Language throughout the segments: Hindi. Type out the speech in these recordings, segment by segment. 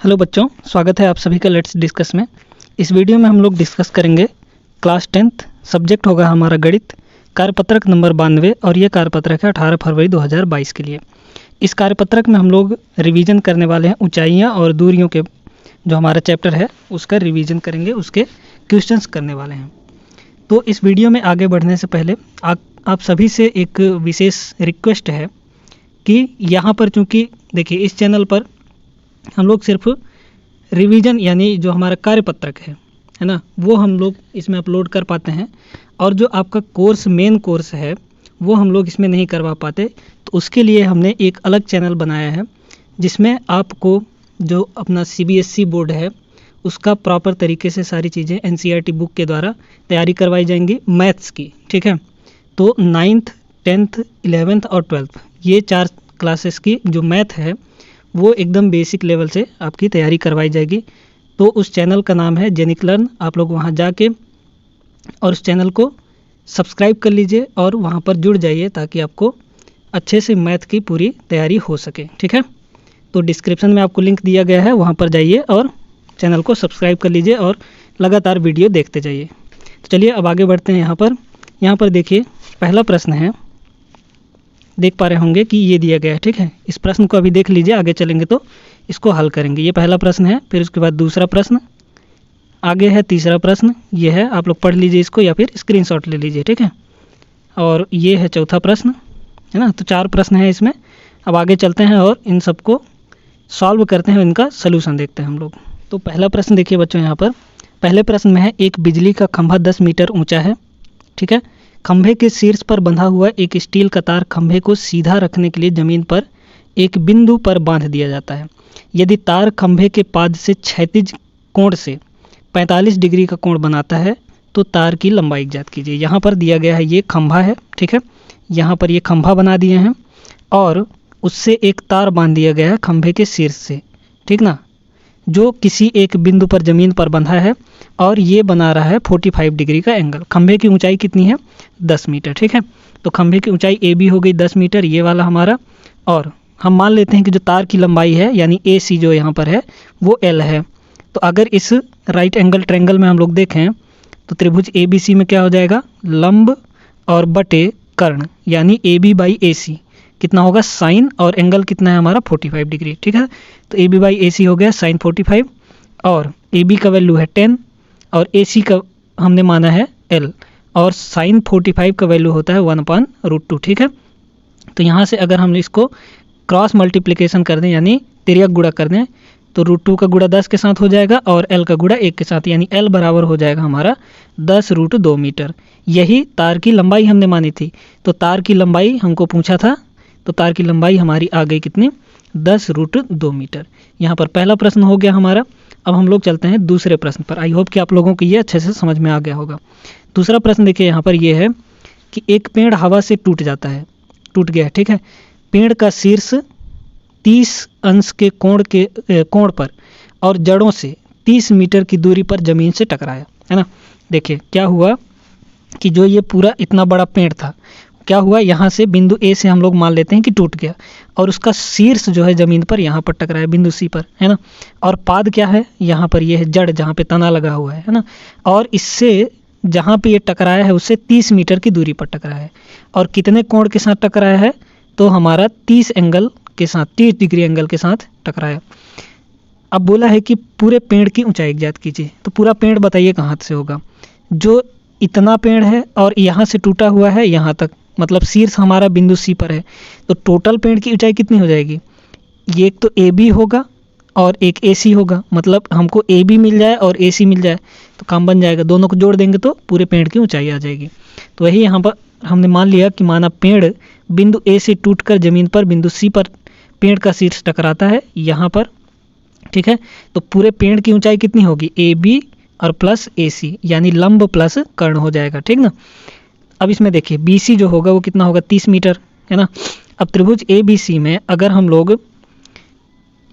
हेलो बच्चों, स्वागत है आप सभी का लेट्स डिस्कस में। इस वीडियो में हम लोग डिस्कस करेंगे क्लास 10th, सब्जेक्ट होगा हमारा गणित, कार्यपत्रक नंबर 92 और ये कार्यपत्रक है 18 फरवरी 2022 के लिए। इस कार्यपत्रक में हम लोग रिवीजन करने वाले हैं ऊंचाइयां और दूरियों के, जो हमारा चैप्टर है उसका रिवीजन करेंगे, उसके क्वेश्चंस करने वाले हैं। तो इस वीडियो में आगे बढ़ने से पहले आप सभी से एक विशेष रिक्वेस्ट है कि यहाँ पर, चूँकि देखिए इस चैनल पर हम लोग सिर्फ रिवीजन यानी जो हमारा कार्यपत्रक है ना, वो हम लोग इसमें अपलोड कर पाते हैं, और जो आपका कोर्स मेन कोर्स है वो हम लोग इसमें नहीं करवा पाते। तो उसके लिए हमने एक अलग चैनल बनाया है जिसमें आपको जो अपना CBSE बोर्ड है उसका प्रॉपर तरीके से सारी चीज़ें NCERT बुक के द्वारा तैयारी करवाई जाएंगी मैथ्स की, ठीक है। तो 9th 10th 11th और 12th ये 4 क्लासेस की जो मैथ है वो एकदम बेसिक लेवल से आपकी तैयारी करवाई जाएगी। तो उस चैनल का नाम है जेनिक लर्न। आप लोग वहां जाके और उस चैनल को सब्सक्राइब कर लीजिए और वहां पर जुड़ जाइए ताकि आपको अच्छे से मैथ की पूरी तैयारी हो सके, ठीक है। तो डिस्क्रिप्शन में आपको लिंक दिया गया है, वहां पर जाइए और चैनल को सब्सक्राइब कर लीजिए और लगातार वीडियो देखते जाइए। तो चलिए अब आगे बढ़ते हैं। यहाँ पर देखिए पहला प्रश्न है, देख पा रहे होंगे कि ये दिया गया है, ठीक है। इस प्रश्न को अभी देख लीजिए, आगे चलेंगे तो इसको हल करेंगे। ये पहला प्रश्न है, फिर उसके बाद दूसरा प्रश्न, आगे है तीसरा प्रश्न, ये है, आप लोग पढ़ लीजिए इसको या फिर स्क्रीनशॉट ले लीजिए, ठीक है। और ये है चौथा प्रश्न, है ना। तो 4 प्रश्न है इसमें। अब आगे चलते हैं और इन सबको सॉल्व करते हैं, इनका सोल्यूशन देखते हैं हम लोग। तो पहला प्रश्न देखिए बच्चों, यहाँ पर पहले प्रश्न में है, एक बिजली का खंभा 10 मीटर ऊँचा है, ठीक है। खंभे के शीर्ष पर बंधा हुआ एक स्टील का तार खंभे को सीधा रखने के लिए जमीन पर एक बिंदु पर बांध दिया जाता है। यदि तार खंभे के पाद से क्षैतिज कोण से 45 डिग्री का कोण बनाता है तो तार की लंबाई ज्ञात कीजिए। यहाँ पर दिया गया है, ये खंभा है, ठीक है। यहाँ पर ये खंभा बना दिए हैं और उससे एक तार बांध दिया गया है खंभे के शीर्ष से, ठीक ना, जो किसी एक बिंदु पर ज़मीन पर बंधा है और ये बना रहा है 45 डिग्री का एंगल। खंभे की ऊंचाई कितनी है? 10 मीटर, ठीक है। तो खंभे की ऊंचाई AB हो गई 10 मीटर, ये वाला हमारा, और हम मान लेते हैं कि जो तार की लंबाई है यानी AC जो यहाँ पर है वो L है। तो अगर इस राइट एंगल ट्रायंगल में हम लोग देखें तो त्रिभुज ABC में क्या हो जाएगा? लंब और बटे कर्ण यानी AB/AC कितना होगा? साइन, और एंगल कितना है हमारा? 45 डिग्री, ठीक है। तो AB/AC हो गया साइन 45, और AB का वैल्यू है 10 और AC का हमने माना है L, और साइन 45 का वैल्यू होता है 1/√2, ठीक है। तो यहाँ से अगर हम इसको क्रॉस मल्टीप्लिकेशन कर दें यानी तिर्यक गुणा कर दें तो √2 का गुणा 10 के साथ हो जाएगा और L का गुणा 1 के साथ, यानी L बराबर हो जाएगा हमारा 10√2 मीटर। यही तार की लंबाई हमने मानी थी। तो तार की लंबाई हमको पूछा था, तो तार की लंबाई हमारी आ गई कितनी? 10√2 मीटर। यहाँ पर पहला प्रश्न हो गया हमारा। अब हम लोग चलते हैं दूसरे प्रश्न पर। आई होप कि आप लोगों को ये अच्छे से समझ में आ गया होगा। दूसरा प्रश्न देखिए, यहाँ पर ये है कि एक पेड़ हवा से टूट गया है, ठीक है। पेड़ का शीर्ष 30 अंश के कोण पर और जड़ों से 30 मीटर की दूरी पर जमीन से टकराया, है ना। देखिए क्या हुआ कि जो ये पूरा इतना बड़ा पेड़ था, क्या हुआ, यहाँ से बिंदु A से हम लोग मान लेते हैं कि टूट गया, और उसका शीर्ष जो है ज़मीन पर यहाँ पर टकराया बिंदु C पर, है ना। और पाद क्या है? यहाँ पर ये है जड़, जहाँ पे तना लगा हुआ है ना। और इससे जहाँ पे ये टकराया है उससे 30 मीटर की दूरी पर टकराया है, और कितने कोण के साथ टकराया है? तो हमारा 30 एंगल के साथ, 30 डिग्री एंगल के साथ टकराया। अब बोला है कि पूरे पेड़ की ऊंचाई ज्ञात कीजिए। तो पूरा पेड़ बताइए कहाँ से होगा? जो इतना पेड़ है और यहाँ से टूटा हुआ है यहाँ तक, मतलब शीर्ष हमारा बिंदु C पर है, तो टोटल पेड़ की ऊंचाई कितनी हो जाएगी? ये एक तो AB होगा और एक AC होगा, मतलब हमको AB मिल जाए और AC मिल जाए तो काम बन जाएगा। दोनों को जोड़ देंगे तो पूरे पेड़ की ऊंचाई आ जाएगी। तो वही यहाँ पर हमने मान लिया कि माना पेड़ बिंदु A से टूटकर जमीन पर बिंदु C पर पेड़ का शीर्ष टकराता है यहाँ पर, ठीक है। तो पूरे पेड़ की ऊंचाई कितनी होगी? AB और प्लस AC यानी लंब प्लस कर्ण हो जाएगा, ठीक ना। अब इसमें देखिए BC जो होगा वो कितना होगा? 30 मीटर, है ना। अब त्रिभुज ABC में अगर हम लोग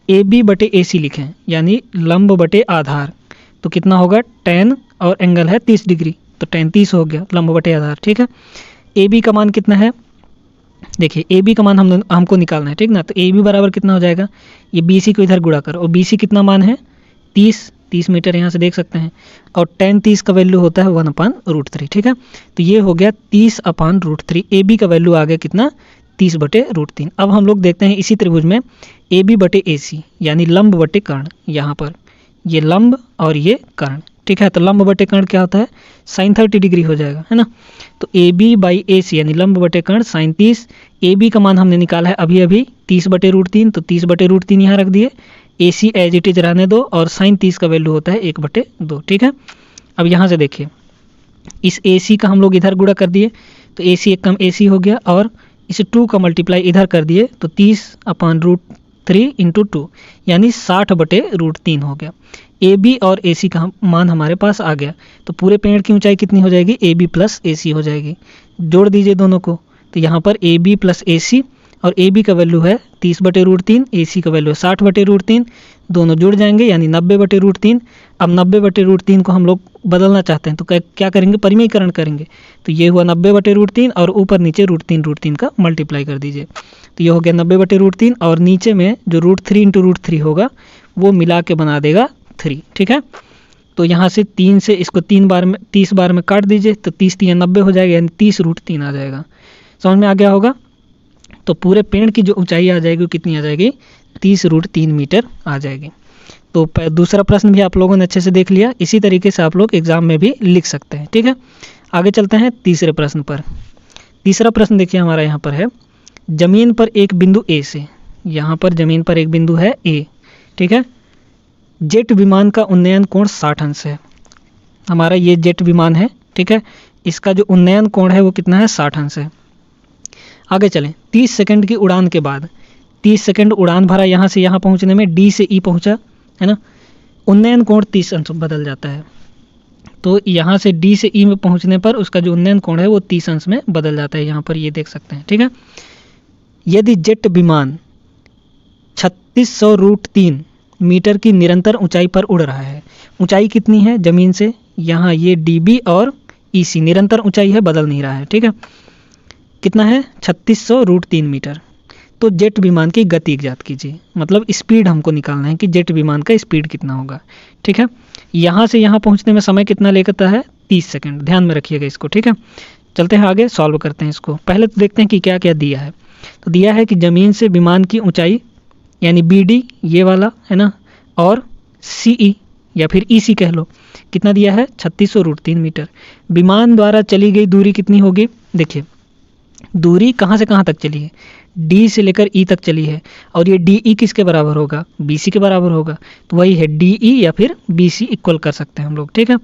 AB/AC लिखें यानी लंब बटे आधार, तो कितना होगा? tan, और एंगल है 30 डिग्री, तो tan 30 हो गया लंब बटे आधार, ठीक है। AB का मान कितना है? देखिए ए बी का मान हमको निकालना है, ठीक ना। तो ए बी बराबर कितना हो जाएगा, ये बी सी को इधर गुणा करो, और बी सी कितना मान है 30 मीटर, यहाँ से देख सकते हैं। और tan 30 का वैल्यू होता है 1/√3, ठीक है। तो ये हो गया 30/√3। ए बी का वैल्यू आ गया कितना, 30/√3। अब हम लोग देखते हैं इसी त्रिभुज में ए बी बटे ए सी, यानी लंब बटे कर्ण। यहाँ पर ये लंब और ये कर्ण, ठीक है। तो लंब बटे कर्ण क्या होता है, sin 30 डिग्री हो जाएगा, है ना। तो ए बी बाई ए सी यानी लंब बटे कर्ण sin 30। ए बी का मान हमने निकाला है अभी अभी 30/√3, तो 30/√3 यहाँ रख दिए। ए सी एज इट इज रहने दो, और sin 30 का वैल्यू होता है 1/2, ठीक है। अब यहाँ से देखिए इस ए सी का हम लोग इधर गुणा कर दिए, तो ए सी एक कम ए सी हो गया, और इसे 2 का मल्टीप्लाई इधर कर दिए, तो 30/√3 इंटू 2 यानी 60/√3 हो गया। ए बी और ए सी का मान हमारे पास आ गया। तो पूरे पेड़ की ऊंचाई कितनी हो जाएगी, ए बी प्लस ए सी हो जाएगी। जोड़ दीजिए दोनों को, तो यहाँ पर ए बी प्लस ए सी, और ए बी का वैल्यू है 30/√3, ए सी का वैल्यू है 60/√3, दोनों जुड़ जाएंगे यानी 90/√3। अब 90/√3 को हम लोग बदलना चाहते हैं, तो क्या करेंगे, परिमेयीकरण करेंगे। तो ये हुआ 90/√3, और ऊपर नीचे √3 का मल्टीप्लाई कर दीजिए, तो ये हो गया 90/√3, और नीचे में जो √3 इंटू √3 होगा वो मिला के बना देगा 3, ठीक है। तो यहाँ से 3 से इसको 30 बार में काट दीजिए, तो 30 3 90 हो जाएगा, यानी 30√3 आ जाएगा। समझ में आ गया होगा। तो पूरे पेड़ की जो ऊंचाई आ जाएगी वो कितनी आ जाएगी, 30√3 मीटर आ जाएगी। तो दूसरा प्रश्न भी आप लोगों ने अच्छे से देख लिया। इसी तरीके से आप लोग एग्जाम में भी लिख सकते हैं, ठीक है। आगे चलते हैं तीसरे प्रश्न पर। तीसरा प्रश्न देखिए हमारा यहाँ पर है, जमीन पर एक बिंदु ए से, यहाँ पर जमीन पर एक बिंदु है ए, ठीक है। जेट विमान का उन्नयन कोण 60 अंश है। हमारा ये जेट विमान है, ठीक है। इसका जो उन्नयन कोण है वो कितना है, 60 अंश है। आगे चलें, 30 सेकंड की उड़ान के बाद, 30 सेकंड उड़ान भरा यहाँ से यहाँ पहुँचने में, डी से ई पहुँचा, है ना। उन्नयन कोण 30 अंश बदल जाता है। तो यहाँ से डी से ई में पहुँचने पर उसका जो उन्नयन कोण है वो 30 अंश में बदल जाता है, यहाँ पर ये देख सकते हैं, ठीक है। यदि जेट विमान 3600√3 मीटर की निरंतर ऊंचाई पर उड़ रहा है, ऊंचाई कितनी है जमीन से, यहाँ ये डीबी और ईसी निरंतर ऊंचाई है, बदल नहीं रहा है, ठीक है। कितना है, 3600√3 मीटर। तो जेट विमान की गति ज्ञात कीजिए, मतलब स्पीड हमको निकालना है कि जेट विमान का स्पीड कितना होगा, ठीक है। यहाँ से यहाँ पहुँचने में समय कितना लेता है, 30 सेकंड, ध्यान में रखिएगा इसको, ठीक है। चलते हैं आगे, सॉल्व करते हैं इसको। पहले तो देखते हैं कि क्या क्या दिया है। तो दिया है कि ज़मीन से विमान की ऊंचाई यानी बी डी ये वाला है ना, और सी ई या फिर ई सी कह लो, कितना दिया है 3600√3 मीटर। विमान द्वारा चली गई दूरी कितनी होगी, देखिए दूरी कहाँ से कहाँ तक चली है, डी से लेकर ई तक चली है, और ये डी ई किसके बराबर होगा, बी सी के बराबर होगा। तो वही है डी ई या फिर बी सी इक्वल कर सकते हैं हम लोग, ठीक है।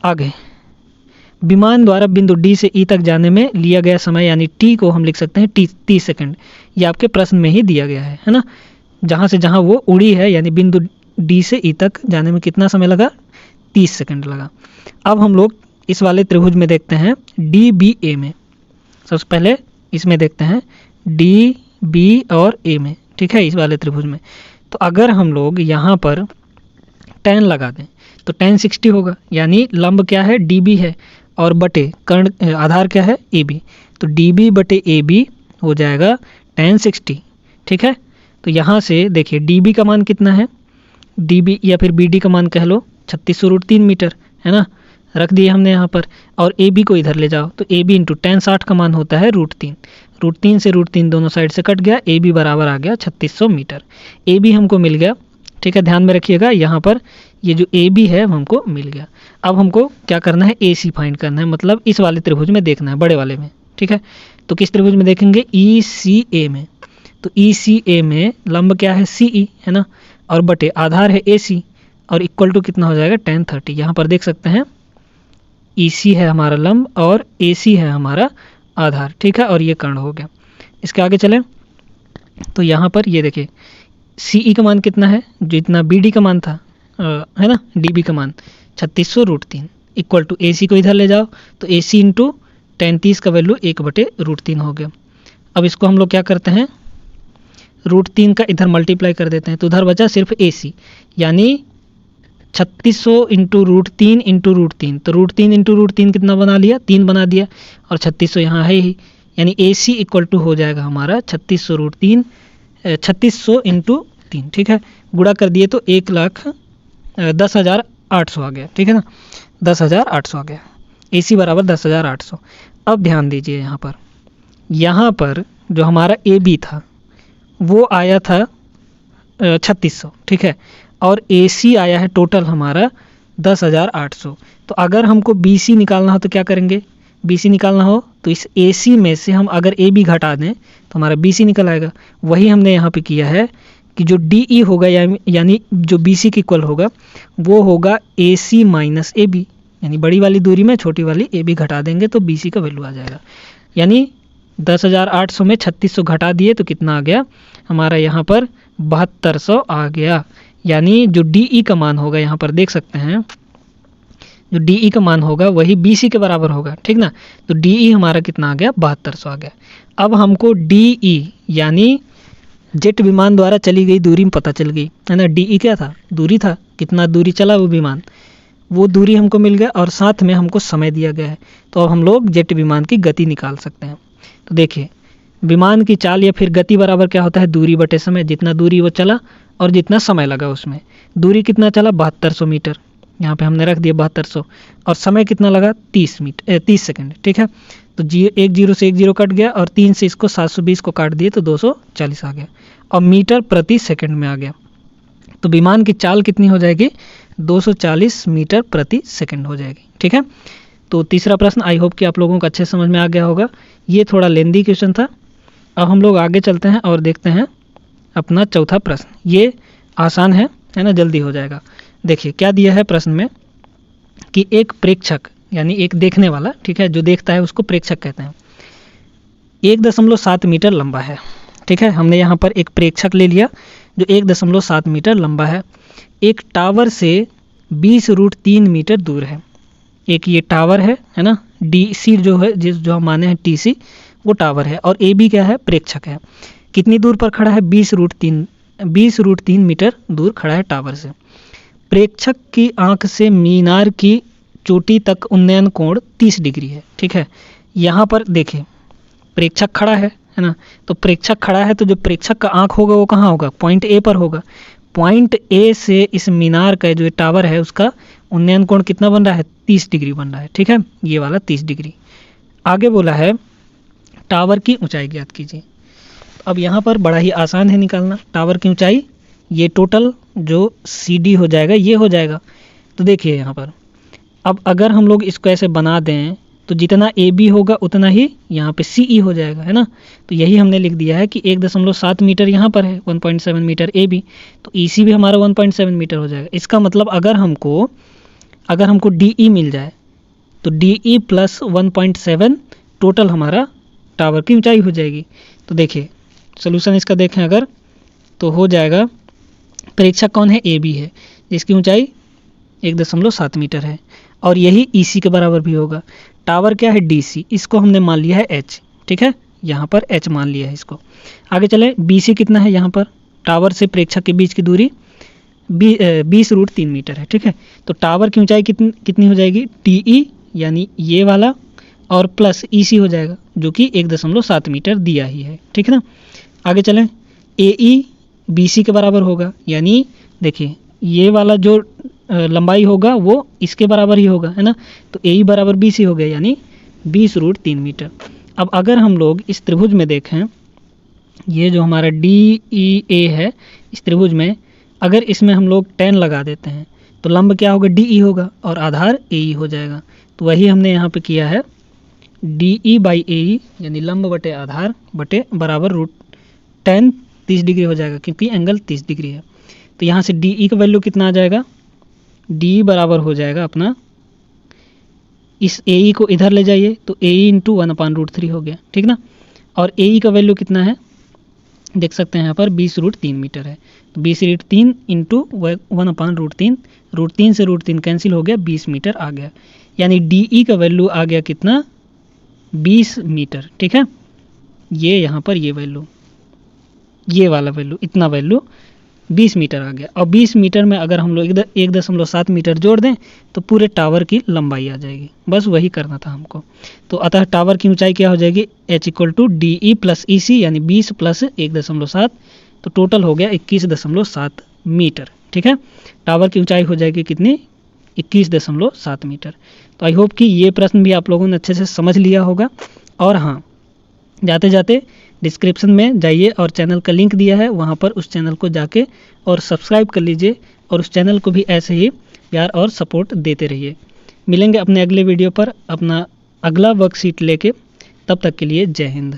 आगे विमान द्वारा बिंदु डी से ई तक जाने में लिया गया समय यानी टी को हम लिख सकते हैं 30 सेकंड। ये आपके प्रश्न में ही दिया गया है ना। जहाँ से जहाँ वो उड़ी है यानी बिंदु डी से ई तक जाने में कितना समय लगा, 30 सेकंड लगा। अब हम लोग इस वाले त्रिभुज में देखते हैं डी बी ए में। सबसे पहले इसमें देखते हैं डी बी और ए में, ठीक है, इस वाले त्रिभुज में। तो अगर हम लोग यहाँ पर tan लगा दें तो tan 60 होगा, यानी लंब क्या है डी बी है, और बटे कर्ण आधार क्या है ए बी। तो डी बी बटे ए बी हो जाएगा tan 60, ठीक है। तो यहाँ से देखिए डी बी का मान कितना है, डी बी या फिर बी डी का मान कह लो 3600√3 मीटर, है ना, रख दिए हमने यहाँ पर। और ए बी को इधर ले जाओ, तो ए बी इंटू tan 60 का मान होता है √3। √3 से √3 दोनों साइड से कट गया, ए बी बराबर आ गया 3600 मीटर। ए बी हमको मिल गया, ठीक है। ध्यान में रखिएगा यहाँ पर ये जो ए बी है वो हमको मिल गया। अब हमको क्या करना है, ए सी फाइंड करना है, मतलब इस वाले त्रिभुज में देखना है, बड़े वाले में, ठीक है। तो किस त्रिभुज में देखेंगे, ई सी ए में। तो ई सी ए में लंब क्या है सी ई, है ना, और बटे आधार है ए सी, और इक्वल टू कितना हो जाएगा tan 30। यहाँ पर देख सकते हैं ई सी है हमारा लंब और ए सी है हमारा आधार, ठीक है, और ये कर्ण हो गया। इसके आगे चलें तो यहाँ पर ये देखिए सी ई का मान कितना है, जो इतना बी डी का मान था, है ना, डी बी का मान 3600√3 इक्वल टू ए सी को इधर ले जाओ, तो ए सी इंटू tan 30 का वैल्यू 1/√3 हो गया। अब इसको हम लोग क्या करते हैं, √3 का इधर मल्टीप्लाई कर देते हैं, तो उधर बचा सिर्फ ए सी, यानी 3600 इंटू √3 इंटू √3। तो √3 इंटू √3 कितना बना लिया, 3 बना दिया, और 3600 यहाँ है ही, यानी AC इक्वल टू हो जाएगा हमारा 3600√3, 3600 इंटू 3, ठीक है। गुणा कर दिए तो 1,10,800 आ गया, ठीक है ना, 10,800 आ गया। AC बराबर 10,800। अब ध्यान दीजिए यहाँ पर जो हमारा AB था वो आया था 3600, ठीक है, और AC आया है टोटल हमारा 10,800। तो अगर हमको BC निकालना हो तो क्या करेंगे, BC निकालना हो तो इस AC में से हम अगर AB घटा दें तो हमारा BC निकल आएगा। वही हमने यहाँ पे किया है कि जो DE होगा यानी जो BC के इक्वल होगा वो होगा AC माइनस AB, यानी बड़ी वाली दूरी में छोटी वाली AB घटा देंगे तो BC का वैल्यू आ जाएगा। यानी 10,800 में 3600 घटा दिए तो कितना आ गया हमारा यहाँ पर 7200 आ गया। यानी जो DE का मान होगा यहाँ पर देख सकते हैं, जो DE का मान होगा वही BC के बराबर होगा, ठीक ना। तो DE हमारा कितना आ गया 7200 आ गया। अब हमको DE यानी जेट विमान द्वारा चली गई दूरी में पता चल गई है ना। DE क्या था, दूरी था, कितना दूरी चला वो विमान, वो दूरी हमको मिल गया और साथ में हमको समय दिया गया है। तो अब हम लोग जेट विमान की गति निकाल सकते हैं। तो देखिए विमान की चाल या फिर गति बराबर क्या होता है, दूरी बटे समय। जितना दूरी वो चला और जितना समय लगा उसमें, दूरी कितना चला 7200 मीटर, यहाँ पे हमने रख दिया 7200, और समय कितना लगा 30 सेकंड, ठीक है। तो 10 से 10 कट गया और 3 से इसको 720 को काट दिए तो 240 आ गया और मीटर प्रति सेकंड में आ गया। तो विमान की चाल कितनी हो जाएगी 240 मीटर प्रति सेकंड हो जाएगी, ठीक है। तो तीसरा प्रश्न आई होप कि आप लोगों को अच्छे समझ में आ गया होगा। ये थोड़ा लेंदी क्वेश्चन था। अब हम लोग आगे चलते हैं और देखते हैं अपना चौथा प्रश्न। ये आसान है ना, जल्दी हो जाएगा। देखिए क्या दिया है प्रश्न में कि एक प्रेक्षक यानी एक देखने वाला, ठीक है, जो देखता है उसको प्रेक्षक कहते हैं, 1.7 मीटर लंबा है, ठीक है। हमने यहाँ पर एक प्रेक्षक ले लिया जो 1.7 मीटर लंबा है, एक टावर से 20√3 मीटर दूर है। एक ये टावर है ना, DC जो है जो हम माने हैं TC वो टावर है, और AB क्या है, प्रेक्षक है। कितनी दूर पर खड़ा है 20√3 मीटर दूर खड़ा है टावर से। प्रेक्षक की आंख से मीनार की चोटी तक उन्नयन कोण 30 डिग्री है, ठीक है। यहाँ पर देखें प्रेक्षक खड़ा है ना, तो प्रेक्षक खड़ा है तो जो प्रेक्षक का आंख होगा वो कहाँ होगा, पॉइंट A पर होगा। पॉइंट A से इस मीनार का जो टावर है उसका उन्नयन कोण कितना बन रहा है 30 डिग्री बन रहा है, ठीक है, ये वाला 30 डिग्री। आगे बोला है टावर की ऊंचाई ज्ञात कीजिए। अब यहाँ पर बड़ा ही आसान है निकालना टावर की ऊंचाई, ये टोटल जो CD हो जाएगा ये हो जाएगा। तो देखिए यहाँ पर अब अगर हम लोग इसको ऐसे बना दें तो जितना AB होगा उतना ही यहाँ पे CE हो जाएगा, है ना। तो यही हमने लिख दिया है कि 1.7 मीटर यहाँ पर है, 1.7 मीटर AB, तो EC भी हमारा 1.7 मीटर हो जाएगा। इसका मतलब अगर हमको DE मिल जाए तो DE प्लस 1.7 टोटल हमारा टावर की ऊंचाई हो जाएगी। तो देखिए सोल्यूशन इसका देखें अगर तो हो जाएगा, प्रेक्षक कौन है, AB है, जिसकी ऊंचाई 1.7 मीटर है और यही EC के बराबर भी होगा। टावर क्या है DC, इसको हमने मान लिया है H, ठीक है, यहाँ पर H मान लिया है इसको। आगे चले BC कितना है, यहाँ पर टावर से प्रेक्षक के बीच की दूरी 20√3 मीटर है, ठीक है। तो टावर की ऊंचाई कितनी हो जाएगी TE यानी ये वाला और प्लस EC हो जाएगा जो कि 1.7 मीटर दिया ही है, ठीक है ना। आगे चलें AE BC के बराबर होगा, यानी देखिए ये वाला जो लंबाई होगा वो इसके बराबर ही होगा, है ना। तो AE बराबर BC हो गया यानी 20√3 मीटर। अब अगर हम लोग इस त्रिभुज में देखें, ये जो हमारा DEA है, इस त्रिभुज में अगर इसमें हम लोग 10 लगा देते हैं तो लंब क्या होगा DE होगा और आधार AE हो जाएगा। तो वही हमने यहाँ पे किया है, DE/AE यानी लंब बटे आधार बटे बराबर √10 30 डिग्री हो जाएगा क्योंकि एंगल 30 डिग्री है। तो यहाँ से DE का वैल्यू कितना आ जाएगा, DE बराबर हो जाएगा अपना, इस AE को इधर ले जाइए तो AE इंटू 1/√3 हो गया, ठीक ना। और AE का वैल्यू कितना है देख सकते हैं यहाँ पर 20√3 मीटर है। तो 20√3 इंटू 1/√3, √3 से √3 कैंसिल हो गया, 20 मीटर आ गया। यानी DE का वैल्यू आ गया कितना 20 मीटर, ठीक है। ये यहाँ पर ये वैल्यू, ये वाला वैल्यू, इतना वैल्यू 20 मीटर आ गया। और 20 मीटर में अगर हम लोग 1.7 मीटर जोड़ दें तो पूरे टावर की लंबाई आ जाएगी। बस वही करना था हमको। तो अतः टावर की ऊंचाई क्या हो जाएगी, H=DE + EC, यानी 20 + 1.7, तो टोटल हो गया 21.7 मीटर। ठीक है, टावर की ऊंचाई हो जाएगी कितनी, 21.7 मीटर। तो आई होप कि ये प्रश्न भी आप लोगों ने अच्छे से समझ लिया होगा। और हाँ, जाते जाते डिस्क्रिप्शन में जाइए और चैनल का लिंक दिया है, वहाँ पर उस चैनल को जाके और सब्सक्राइब कर लीजिए और उस चैनल को भी ऐसे ही प्यार और सपोर्ट देते रहिए। मिलेंगे अपने अगले वीडियो पर अपना अगला वर्कशीट लेके, तब तक के लिए जय हिंद।